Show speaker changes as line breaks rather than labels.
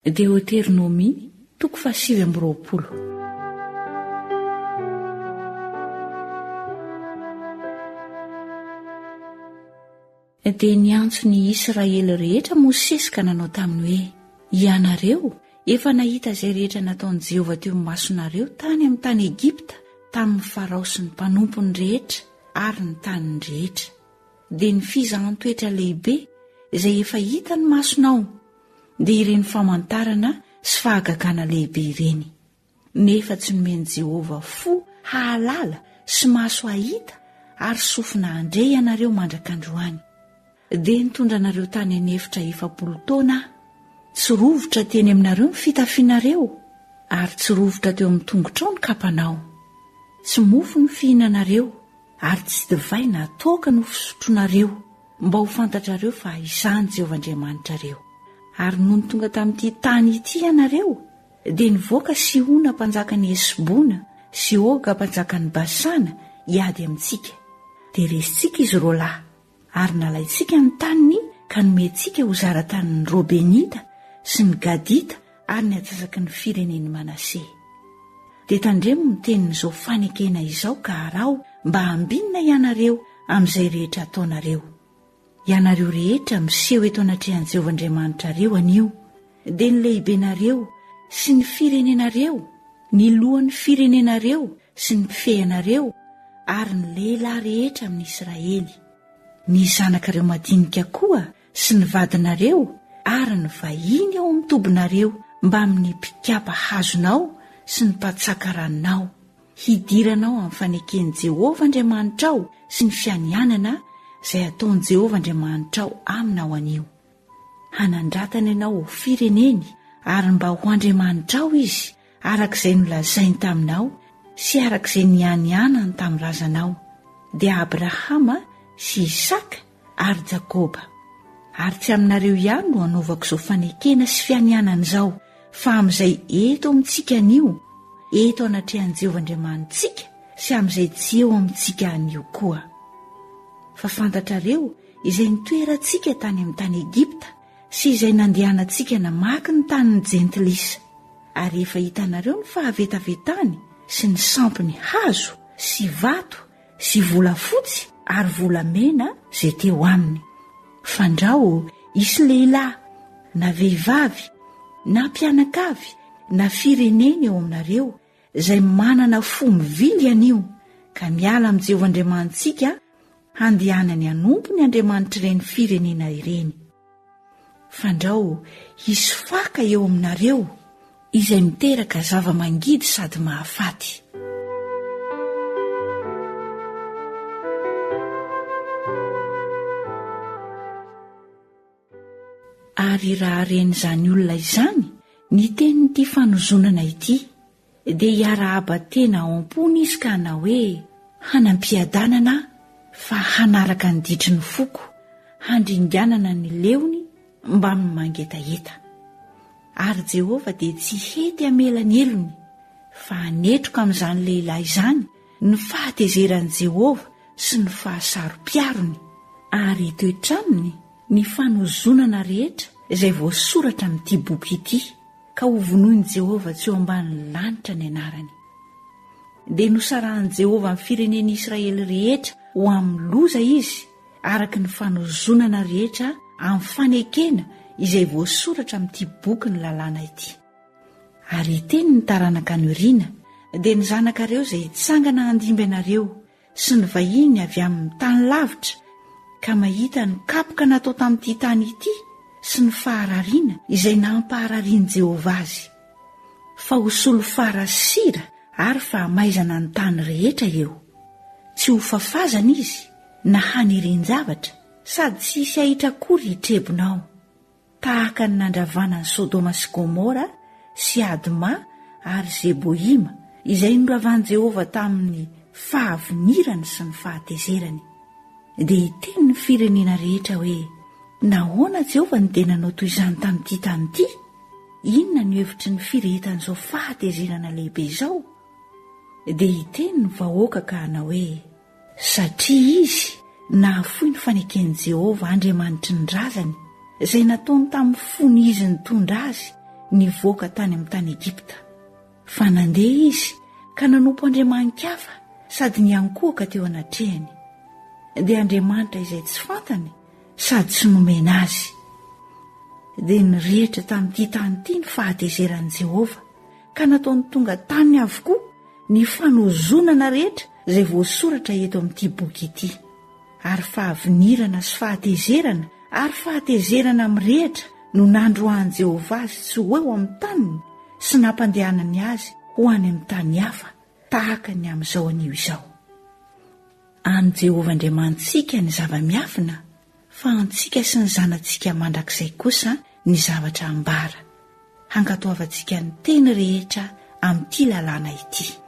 Deuteronomy 7:20. Dia niantso ny Israely rehetra Mosesy ka nanao taminy hoe: ianareo efa nahita izay rehetra nataon'i Jehovah teo amin'ny masonareo tany amin'ny tany Egipta tamin'ny Farao sy ny mpanompony rehetra ary ny taniny rehetra, dia ny fizahan-toetra lehibe izay efa hita ny masonao, dia ireny famantarana sy fahagagana lehibe ireny. Nefa tsy nomeny Jehovah fo hahalala sy maso ahita ary sofina handray ianareo mandrak'androany. Dia nitondra anareo tany anefitra 40 taona, tsy rovotra teny aminareo ny fitafianareo ary tsy rovotra teo amin'ny tongotrao ny kapanao. Tsy mofo ny fihinanareo ary tsy divay na toaka no fisotroanareo, mba ho fantatrareo fa izany Jehovah Andriamanitrareo. Ary noho ny tonga tamin'ity tany ity ianareo, dia nivoaka Sihona mpanjakan'ny Hesibona sy Oga mpanjakan'ny Basana hiady amintsika. Dia resitsika izy roalahy, ary nalaitsika ny taniny ka nomentsika ho zara-tanin'ny Robenita sy ny Gadita ary ny atsasaky ny firenen'ny Manase. Dia tandremo ny tenin'izao fanekena izao ka arao mba hambinina ianareo amin'izay rehetra ataonareo. Ianareo rehetra miseho eto anatrehan'i Jehovah Andriamanitrareo anio, dia ny lehibenareo sy ny firenenareo, ny lohan'ny firenenareo sy ny mpifehanareo ary ny lehilahy rehetra amin'ny Israely, ny zanakareo madinika koa sy ny vadinareo ary ny vahiny ao amin'ny tobinareo mba amin'ny mpikapa hazonao sy ny mpatsaka ranonao, hidiranao amin'ny faneken'i Jehovah Andriamanitrao sy ny fianianana izay ataon'i Jehovah Andriamanitrao aminao anio. Hanandratana ianao ho fireneny ary mba ho Andriamanitrao izy arak'izay nolazainy taminao sy arak'izay nianianany tamin'ny razanao, dia Abrahama sy Isaka ary Jakoba. Ary tsy aminareo ihany no hanaovako izao fanekena sy fianianana izao, fa amin'izay eto amintsika anio, eto anatrehan'i Jehovah Andriamanitsika sy amin'izay tsy eo amintsika anio koa. Fa fantatrareo izay nitoerantsika tany amin'ny tany Egipta sy izay nandehanantsika namaky ny tanin'ny jentilisa, ary efa hitanareo ny fahavetavetany sy ny sampony hazo sy vato sy volafotsy ary volamena izay teo aminy. Fandrao isy lehilahy na vehivavy na mpianakavy na fireneny eo aminareo izay manana fo mivily anio ka miala amin'ny Jehovah Andriamanitsika handehanany hanompo ny Andriamanitr'ireny firenena ireny. Fandrao isy faka eo aminareo izay miteraka zava-mangidy sady mahafaty. Ary raha ren'izany olona izany ny tenin'ity fanozonana ity, dia hiara-haba tena ao am-pony izy ka na hoe hanampiadanana fa hanaraka ny ditry ny foko, handringanana ny leony mba mangetaeta. Ary Jehovah dia tsy hety hamela ny elony, fa hanetroka amin'izany lehilahy izany ny fahatezeran'i Jehovah sy ny fahasarom-piarony, ary toetraminy ny fanozonana rehetra izay voasoratra amin'ity boky ity, ka ho vonoin'i Jehovah tsy eo ambanin'ny lanitra ny anarany. Dia nosarahan'i Jehovah amin'ny firenen'i Israely rehetra ho amin'ny loza izy, araka ny fanozonana rehetra amin'ny fanekena izay voasoratra amin'ity boky ny lalàna ity. Ary teny ny taranaka ny oriana, dia ny zanakareo izay tsangana handimby anareo sy ny vahiny avy amin'ny tany lavitra ka mahita ny kapoka natao tamin'ity tany ity sy ny faharariana izay nampahararian'i Jehovah azy, fa ho solo farasira ary fahamaizana ny tany rehetra eo. Tsy ho fafazana izy na hanirin-javatra sady tsy hisy ahitra akory hitrebonao, tahaka ny nandravana ny Sodoma sy Gomora sy Adma ary Zeboima izay noravan'i Jehovah tamin'ny fahavinirany sy ny fahatezerany. Dia hiteny ny firenena rehetra hoe: nahoana Jehovah ny denanao toy izany tamin'ity tany ity? Inona ny hevitry ny firehetan'izao fahatezerana lehibe izao? Dia hiteny ny vahoaka ka hanao hoe: satria izy nahafoy ny faneken'i Jehovah Andriamanitry ny razany izay nataony tamin'ny fony izy nitondra azy nivoaka tany amin'ny tany Egipta. Fa nandeha izy ka nanompo andriaman-kafa sady niankohaka teo anatrehany. Dia Andriamanitra izay tsy fantany sady tsy nomena azy. Dia nirehitra tamin'ity tany ity ny fahatezeran'i Jehovah, ka nataony tonga tany avokoa ny fanozonana rehetra izay voasoratra eto amin'ity boky ity. Ary fahavinirana sy fahatezerana ary fahatezerana mirehitra no nandroahan'i Jehovah azy tsy ho eo amin'ny taniny sy nampandehanany azy ho any amin'ny tany hafa tahaka ny amin'izao anio izao. Any Jehovah Andriamantsika ny zava-miafina, fa antsika sy ny zanantsika mandrakizay kosa ny zavatra ambara. Hankatoavantsika ny teny rehetra amin'ity lalàna ity.